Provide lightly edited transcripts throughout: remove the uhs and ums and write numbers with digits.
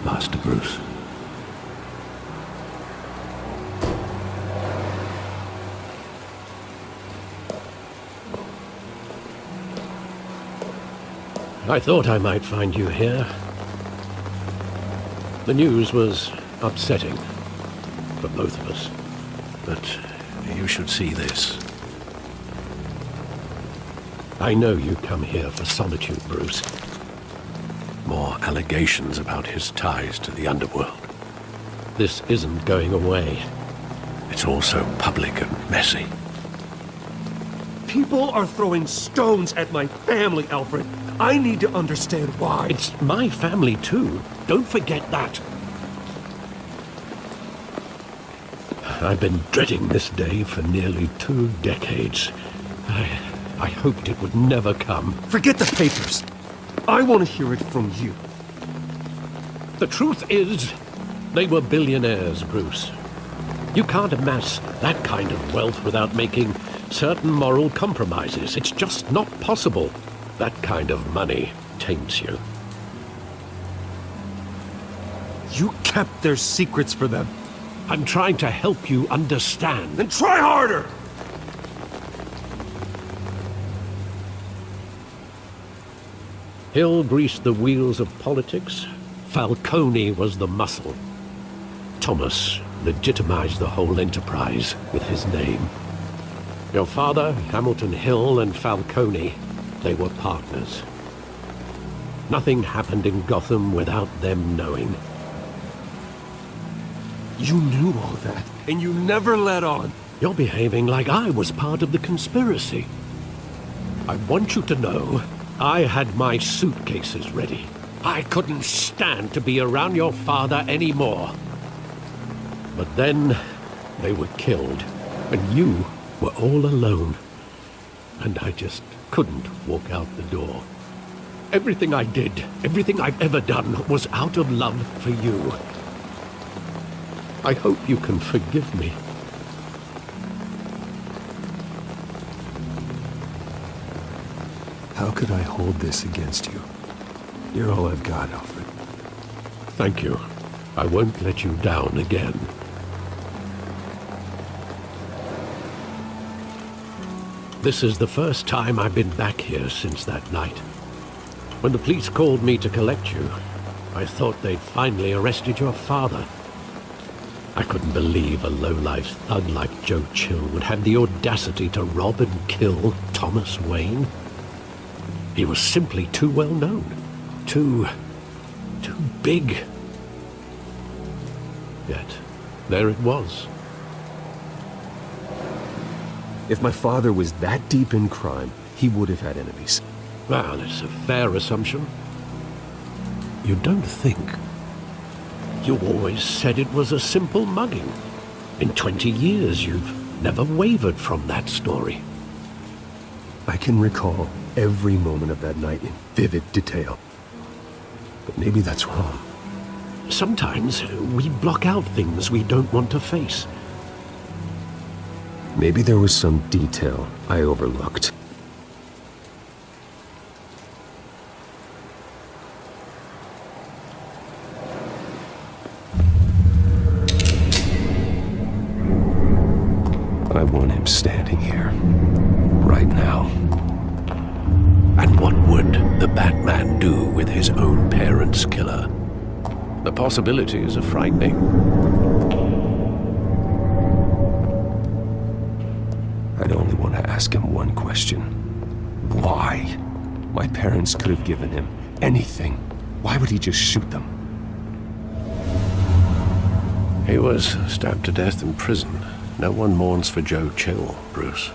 Master Bruce. I thought I might find you here. The news was upsetting for both of us. But you should see this. I know you come here for solitude, Bruce. More allegations about his ties to the underworld. This isn't going away. It's also public and messy. People are throwing stones at my family, Alfred. I need to understand why. It's my family too. Don't forget that. I've been dreading this day for nearly 2 decades. I hoped it would never come. Forget the papers. I want to hear it from you. The truth is, they were billionaires, Bruce. You can't amass that kind of wealth without making certain moral compromises. It's just not possible. That kind of money taints you. You kept their secrets for them. I'm trying to help you understand. Then try harder! Hill greased the wheels of politics. Falcone was the muscle. Thomas legitimized the whole enterprise with his name. Your father, Hamilton Hill, and Falcone, they were partners. Nothing happened in Gotham without them knowing. You knew all that, and you never let on. You're behaving like I was part of the conspiracy. I want you to know, I had my suitcases ready. I couldn't stand to be around your father anymore. But then, they were killed, and you were all alone. And I just couldn't walk out the door. Everything I did, everything I've ever done, was out of love for you. I hope you can forgive me. How could I hold this against you? You're all I've got, Alfred. Thank you. I won't let you down again. This is the first time I've been back here since that night. When the police called me to collect you, I thought they'd finally arrested your father. I couldn't believe a low-life thug like Joe Chill would have the audacity to rob and kill Thomas Wayne. He was simply too well known. Too big. Yet, there it was. If my father was that deep in crime, he would have had enemies. Well, it's a fair assumption. You don't think. You always said it was a simple mugging. In 20 years, you've never wavered from that story. I can recall every moment of that night in vivid detail. But maybe that's wrong. Sometimes we block out things we don't want to face. Maybe there was some detail I overlooked. I want him standing here, right now. And what would the Batman do with his own parents' killer? The possibilities are frightening. I'd only want to ask him one question. Why? My parents could have given him anything. Why would he just shoot them? He was stabbed to death in prison. No one mourns for Joe Chill, Bruce.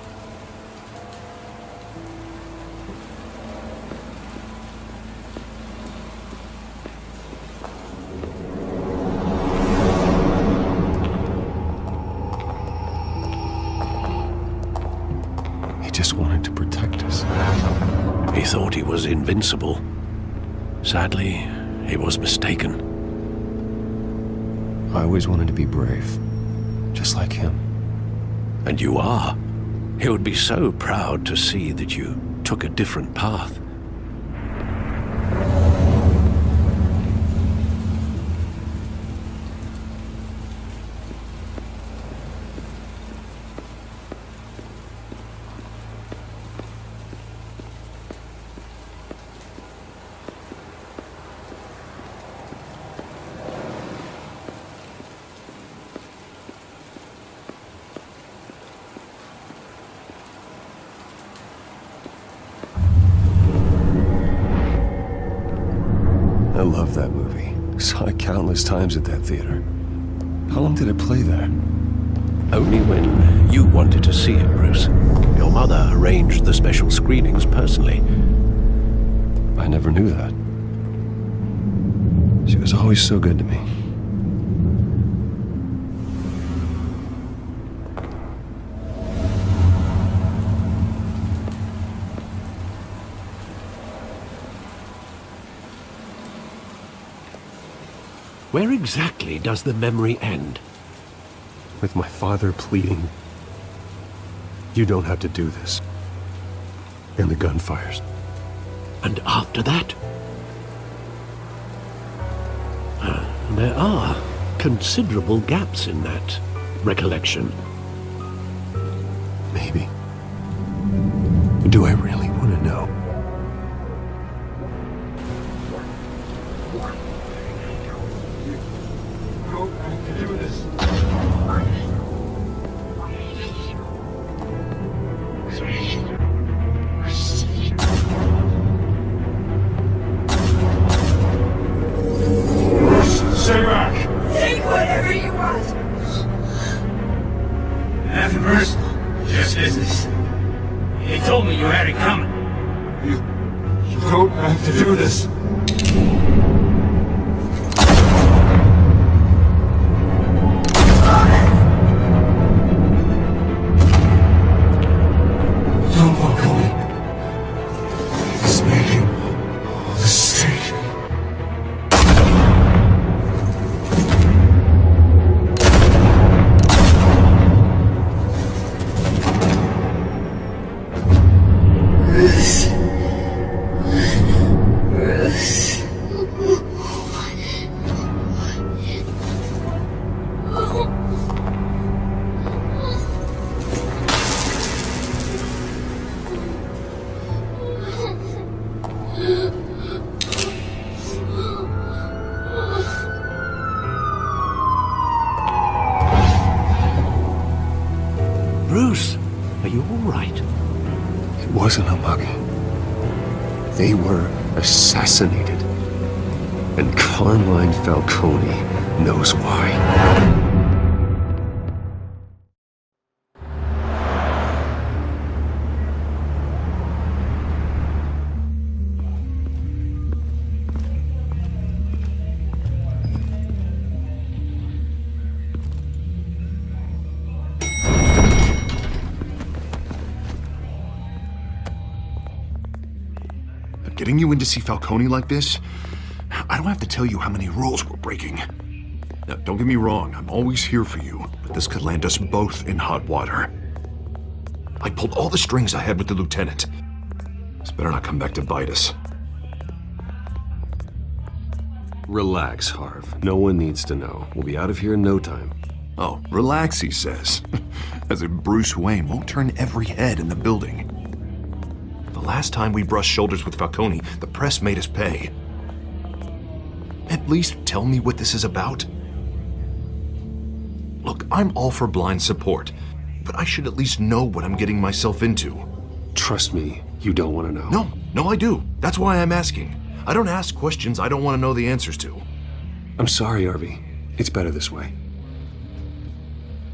He just wanted to protect us. He thought he was invincible. Sadly, he was mistaken. I always wanted to be brave, just like him. And you are. He would be so proud to see that you took a different path. I love that movie. Saw it countless times at that theater. How long did it play there? Only when you wanted to see it, Bruce. Your mother arranged the special screenings personally. I never knew that. She was always so good to me. Where exactly does the memory end? With my father pleading, "You don't have to do this." And the gun fires. And after that? There are considerable gaps in that recollection. Maybe. Do I really want to know? Take whatever you want. Nothing personal, just business. He told me you had it coming. You don't have to do this. Don't walk away. He's making a mistake. Bruce, are you all right? It wasn't a mug. They were assassinated. And Carmine Falcone knows why. Getting you in to see Falcone like this, I don't have to tell you how many rules we're breaking. Now, don't get me wrong, I'm always here for you, but this could land us both in hot water. I pulled all the strings I had with the lieutenant. This better not come back to bite us. Relax, Harv. No one needs to know. We'll be out of here in no time. Oh, relax, he says. As if Bruce Wayne won't turn every head in the building. The last time we brushed shoulders with Falcone, the press made us pay. At least tell me what this is about. Look, I'm all for blind support, but I should at least know what I'm getting myself into. Trust me, you don't want to know. No, I do. That's why I'm asking. I don't ask questions I don't want to know the answers to. I'm sorry, Harvey. It's better this way.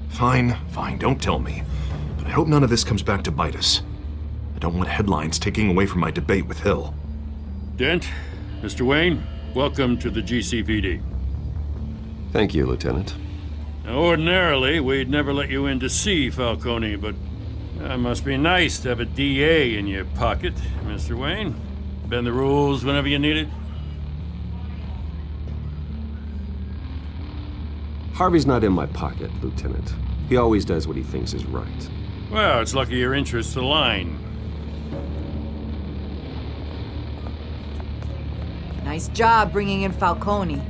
Fine, don't tell me. But I hope none of this comes back to bite us. I don't want headlines taking away from my debate with Hill. Dent, Mr. Wayne, welcome to the GCPD. Thank you, Lieutenant. Now, ordinarily, we'd never let you in to see Falcone, but it must be nice to have a DA in your pocket, Mr. Wayne. Bend the rules whenever you need it. Harvey's not in my pocket, Lieutenant. He always does what he thinks is right. Well, it's lucky your interests align. Nice job bringing in Falcone.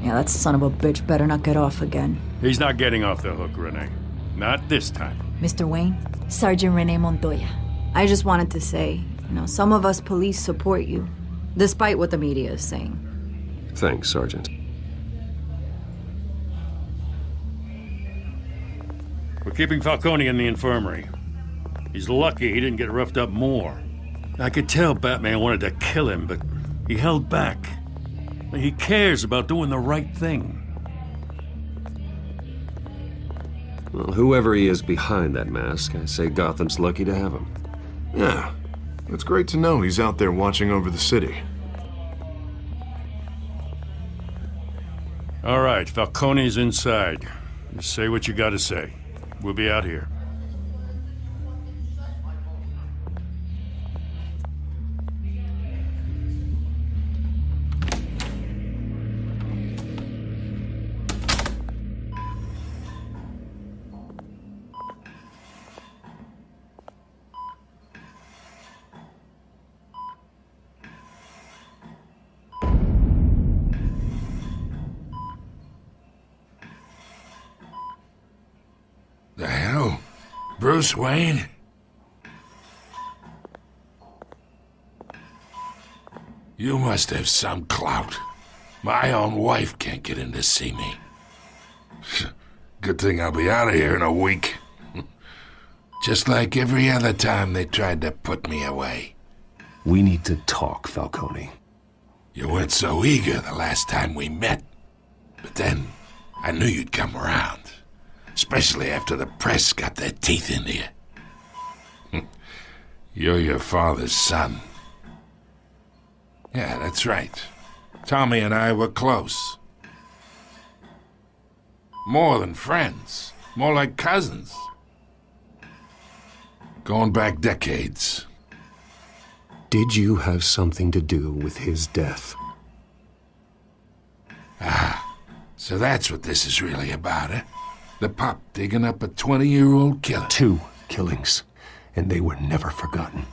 Yeah, that son of a bitch better not get off again. He's not getting off the hook, Renee. Not this time. Mr. Wayne, Sergeant Renee Montoya. I just wanted to say, some of us police support you, despite what the media is saying. Thanks, Sergeant. We're keeping Falcone in the infirmary. He's lucky he didn't get roughed up more. I could tell Batman wanted to kill him, but he held back. He cares about doing the right thing. Well, whoever he is behind that mask, I say Gotham's lucky to have him. Yeah, it's great to know he's out there watching over the city. All right, Falcone's inside. Just say what you gotta say. We'll be out here. The hell? Bruce Wayne? You must have some clout. My own wife can't get in to see me. Good thing I'll be out of here in a week. Just like every other time they tried to put me away. We need to talk, Falcone. You weren't so eager the last time we met. But then, I knew you'd come around. Especially after the press got their teeth into you. You're your father's son. Yeah, that's right. Tommy and I were close. More than friends. More like cousins. Going back decades. Did you have something to do with his death? So that's what this is really about, eh? The pup digging up a 20-year-old killer. 2 killings, and they were never forgotten.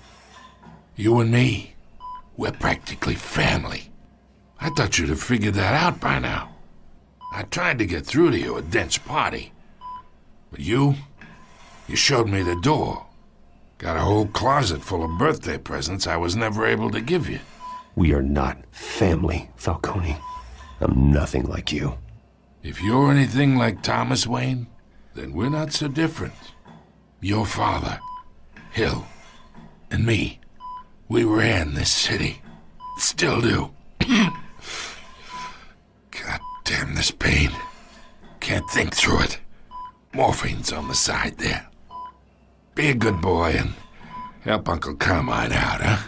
You and me, we're practically family. I thought you'd have figured that out by now. I tried to get through to you at Dent's party. But you showed me the door. Got a whole closet full of birthday presents I was never able to give you. We are not family, Falcone. I'm nothing like you. If you're anything like Thomas Wayne, then we're not so different. Your father, Hill, and me, we ran this city. Still do. God damn this pain. Can't think through it. Morphine's on the side there. Be a good boy and help Uncle Carmine out, huh?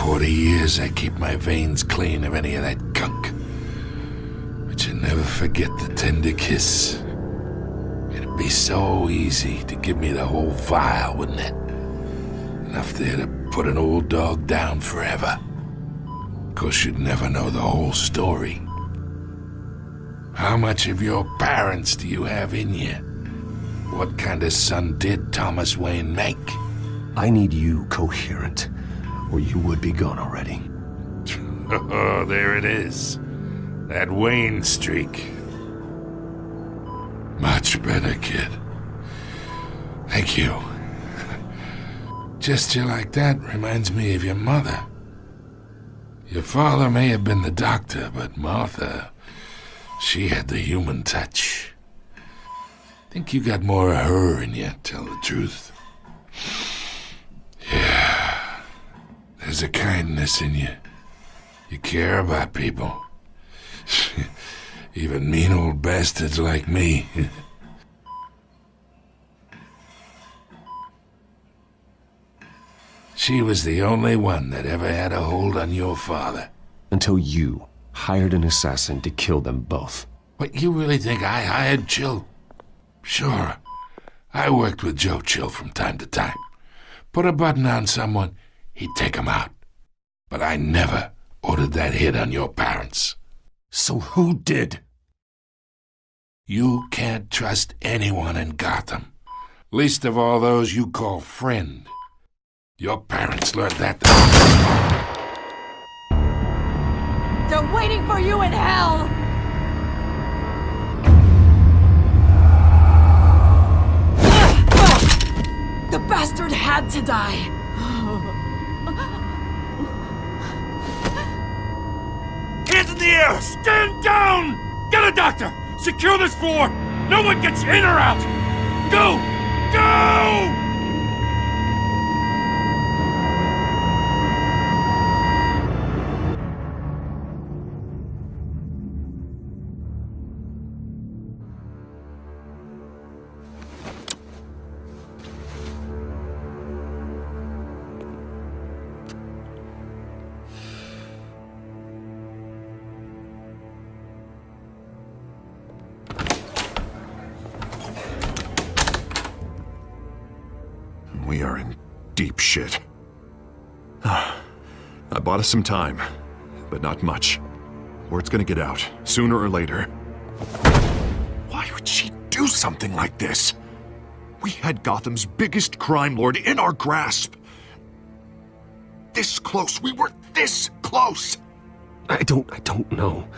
40 years I keep my veins clean of any of that gunk. But you never forget the tender kiss. It'd be so easy to give me the whole vial, wouldn't it? Enough there to put an old dog down forever. Of course, you'd never know the whole story. How much of your parents do you have in you? What kind of son did Thomas Wayne make? I need you coherent, or you would be gone already. Oh, there it is. That Wayne streak. Much better, kid. Thank you. Gesture like that reminds me of your mother. Your father may have been the doctor, but Martha, she had the human touch. Think you got more of her in you, tell the truth. Yeah. There's a kindness in you. You care about people. Even mean old bastards like me. She was the only one that ever had a hold on your father. Until you hired an assassin to kill them both. What, you really think I hired Chill? Sure. I worked with Joe Chill from time to time. Put a button on someone, he'd take him out. But I never ordered that hit on your parents. So who did? You can't trust anyone in Gotham. Least of all those you call friend. Your parents learned that. They're waiting for you in hell! The bastard had to die. there! Stand down! Get a doctor! Secure this floor! No one gets in or out! Go! Go! We are in deep shit. I bought us some time, but not much. Word's gonna get out, sooner or later. Why would she do something like this? We had Gotham's biggest crime lord in our grasp. This close. We were this close. I don't know.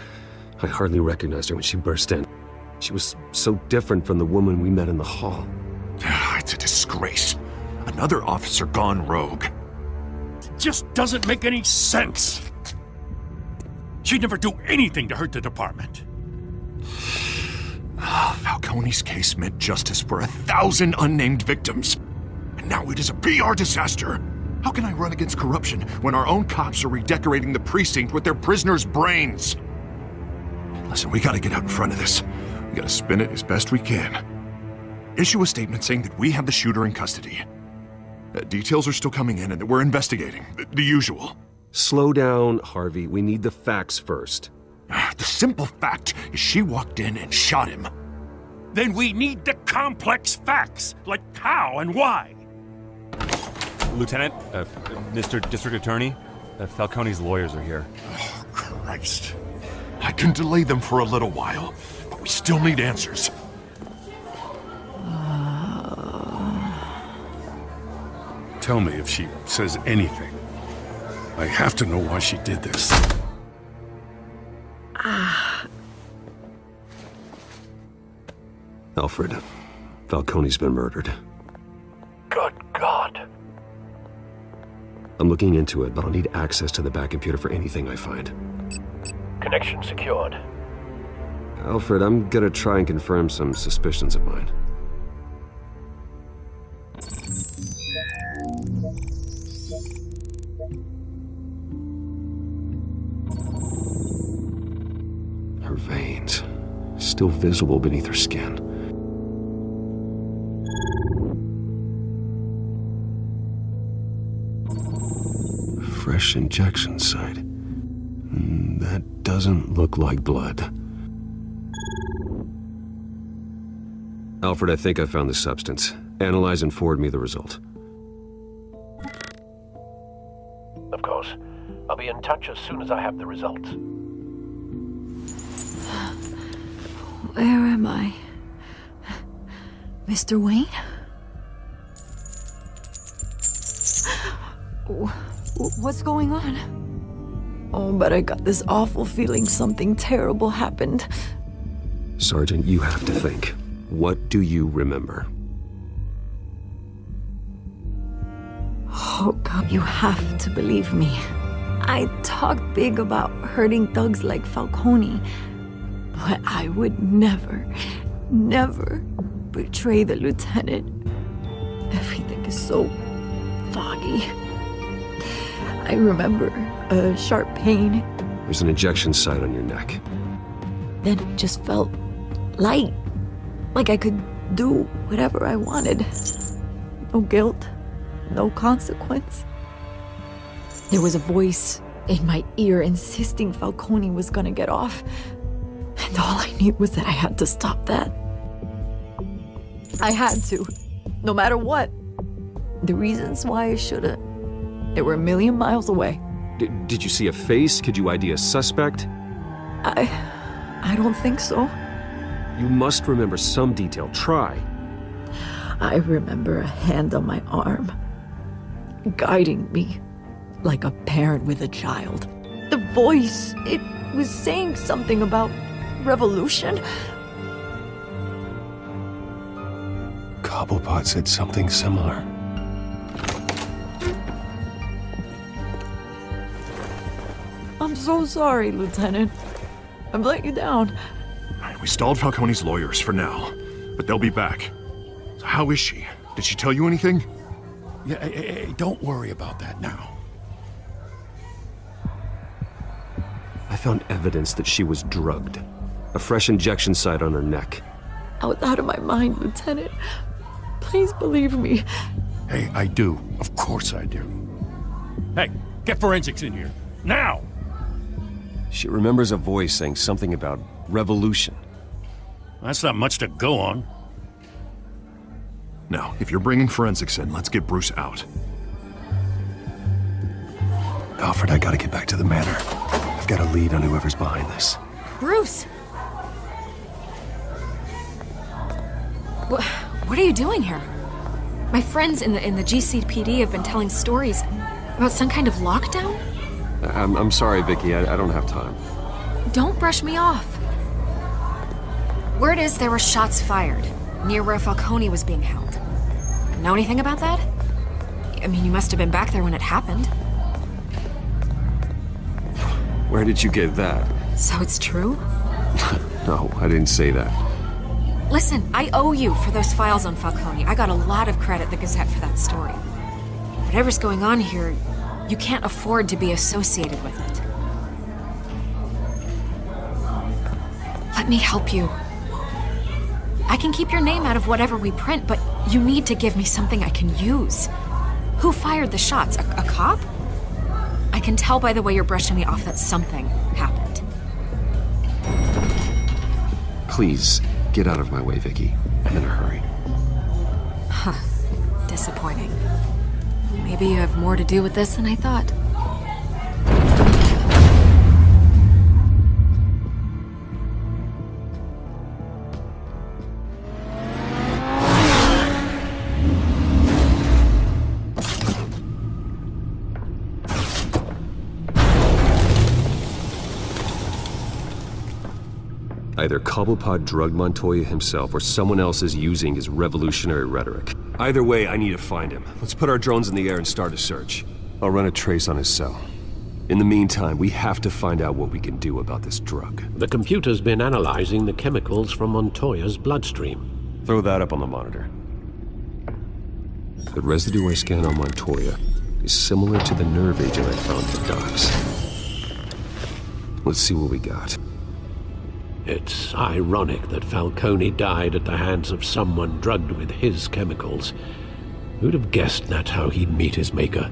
I hardly recognized her when she burst in. She was so different from the woman we met in the hall. It's a disgrace. Another officer gone rogue. It just doesn't make any sense. She'd never do anything to hurt the department. Falcone's case meant justice for 1,000 unnamed victims. And now it is a PR disaster. How can I run against corruption when our own cops are redecorating the precinct with their prisoners' brains? Listen, we gotta get out in front of this. We gotta spin it as best we can. Issue a statement saying that we have the shooter in custody. Details are still coming in and that we're investigating. The usual. Slow down, Harvey. We need the facts first. The simple fact is she walked in and shot him. Then we need the complex facts, like how and why. Lieutenant, Mr. District Attorney, Falcone's lawyers are here. Oh, Christ. I can delay them for a little while, but we still need answers. Tell me if she says anything. I have to know why she did this. Alfred, Falcone's been murdered. Good God. I'm looking into it, but I'll need access to the back computer for anything I find. Connection secured. Alfred, I'm gonna try and confirm some suspicions of mine. Her veins, still visible beneath her skin. Fresh injection site. That doesn't look like blood. Alfred, I think I found the substance. Analyze and forward me the result. Of course. I'll be in touch as soon as I have the results. Where am I? Mr. Wayne? What's going on? Oh, but I got this awful feeling something terrible happened. Sergeant, you have to think. What do you remember? Oh, God, you have to believe me. I talked big about hurting thugs like Falcone, but I would never, never betray the lieutenant. Everything is so foggy. I remember a sharp pain. There's an injection site on your neck. Then it just felt light. Like I could do whatever I wanted. No guilt, no consequence. There was a voice in my ear insisting Falcone was gonna get off. And all I knew was that I had to stop that. I had to, no matter what. The reasons why I shouldn't, they were a million miles away. Did you see a face? Could you ID a suspect? I don't think so. You must remember some detail. Try. I remember a hand on my arm, guiding me like a parent with a child. The voice, it was saying something about revolution. Cobblepot said something similar. I'm so sorry, Lieutenant. I've let you down. We stalled Falcone's lawyers for now, but they'll be back. So how is she? Did she tell you anything? Yeah, hey, don't worry about that now. I found evidence that she was drugged. A fresh injection site on her neck. I was out of my mind, Lieutenant. Please believe me. Hey, I do. Of course I do. Hey, get forensics in here. Now! She remembers a voice saying something about revolution. That's not much to go on. Now, if you're bringing forensics in, let's get Bruce out. Alfred, I gotta get back to the manor. I've got a lead on whoever's behind this. Bruce! What are you doing here? My friends in the GCPD have been telling stories about some kind of lockdown? I'm sorry, Vicky. I don't have time. Don't brush me off. Word is there were shots fired near where Falcone was being held. Know anything about that? I mean, you must have been back there when it happened. Where did you get that? So it's true? No, I didn't say that. Listen, I owe you for those files on Falcone. I got a lot of credit at the Gazette for that story. Whatever's going on here, you can't afford to be associated with it. Let me help you. I can keep your name out of whatever we print, but you need to give me something I can use. Who fired the shots? A cop? I can tell by the way you're brushing me off that something happened. Please, get out of my way, Vicky. I'm in a hurry. Huh. Disappointing. Maybe you have more to do with this than I thought. Either Cobblepot drugged Montoya himself or someone else is using his revolutionary rhetoric. Either way, I need to find him. Let's put our drones in the air and start a search. I'll run a trace on his cell. In the meantime, we have to find out what we can do about this drug. The computer's been analyzing the chemicals from Montoya's bloodstream. Throw that up on the monitor. The residue I scan on Montoya is similar to the nerve agent I found at the docks. Let's see what we got. It's ironic that Falcone died at the hands of someone drugged with his chemicals. Who'd have guessed that's how he'd meet his maker?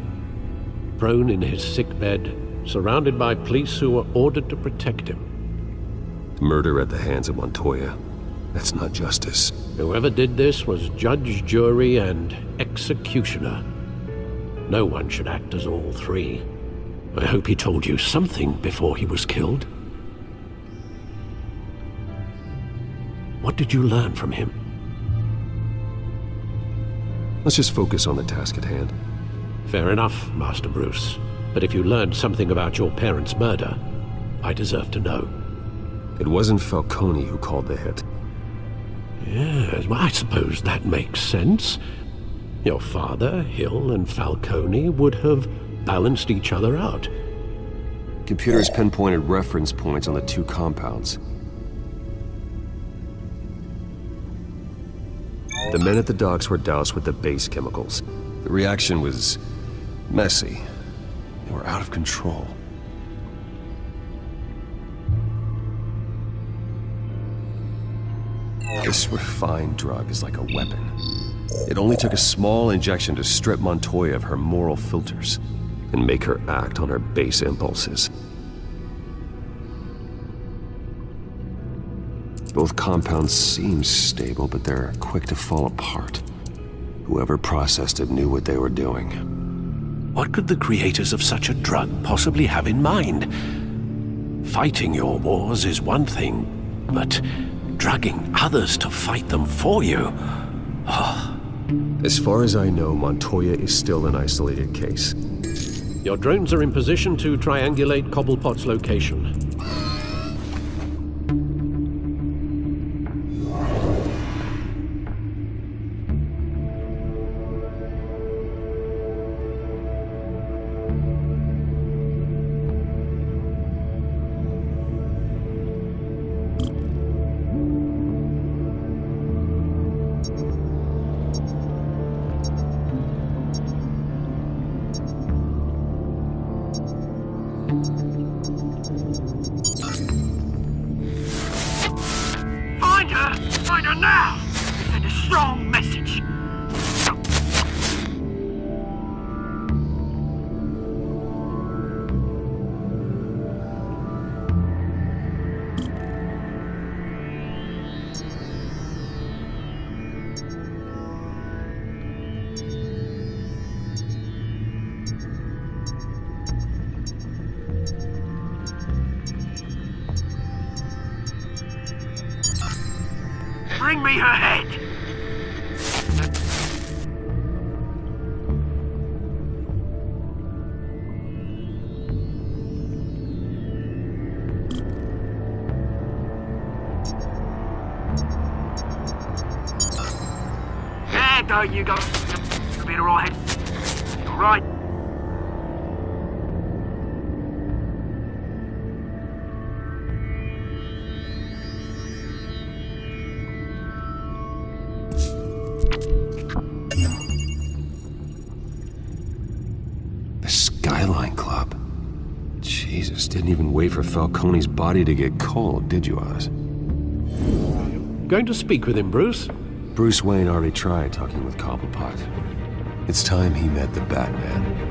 Prone in his sickbed, surrounded by police who were ordered to protect him. Murder at the hands of Montoya. That's not justice. Whoever did this was judge, jury, and executioner. No one should act as all three. I hope he told you something before he was killed. What did you learn from him? Let's just focus on the task at hand. Fair enough, Master Bruce. But if you learned something about your parents' murder, I deserve to know. It wasn't Falcone who called the hit. Yes, well, I suppose that makes sense. Your father, Hill, and Falcone would have balanced each other out. Computers pinpointed reference points on the two compounds. The men at the docks were doused with the base chemicals. The reaction was messy. They were out of control. This refined drug is like a weapon. It only took a small injection to strip Montoya of her moral filters and make her act on her base impulses. Both compounds seem stable, but they're quick to fall apart. Whoever processed it knew what they were doing. What could the creators of such a drug possibly have in mind? Fighting your wars is one thing, but drugging others to fight them for you? Oh. As far as I know, Montoya is still an isolated case. Your drones are in position to triangulate Cobblepot's location. Find her! Find her now! Send a strong message. Bring me her head! There you go. You'll be alright. Alright. The Skyline Club. Jesus, didn't even wait for Falcone's body to get cold, did you, Oz? Going to speak with him, Bruce? Bruce Wayne already tried talking with Cobblepot. It's time he met the Batman.